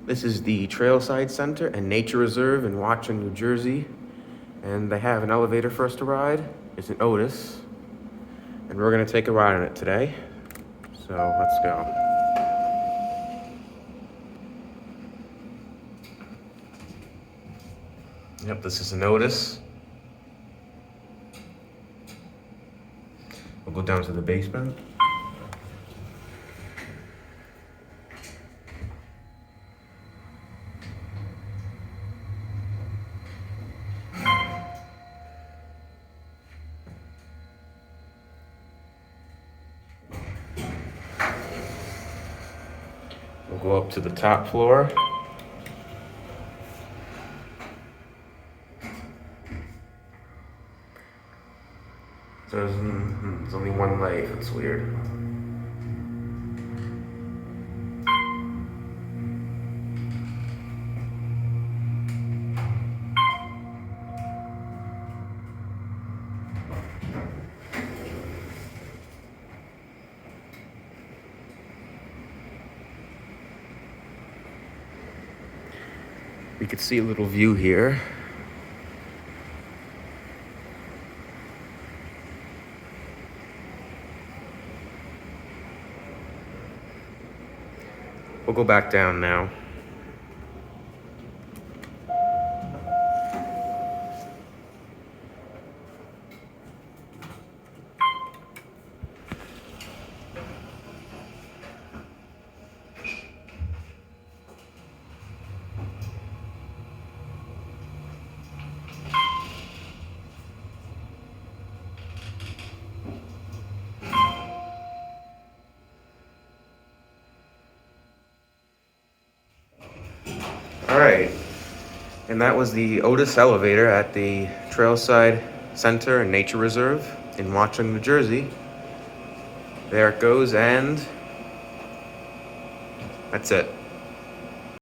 This is the Trailside Center and Nature Reserve in Watchung, New Jersey. And they have an elevator for us to ride. It's an Otis. And we're gonna take a ride on it today. So let's go. Yep, this is an Otis. We'll go down to the basement. We'll go up to the top floor. There's only one light, it's weird. We could see a little view here. We'll go back down now. All right, and that was the Otis elevator at the Trailside Center and Nature Reserve in Watchung, New Jersey. There it goes, and that's it.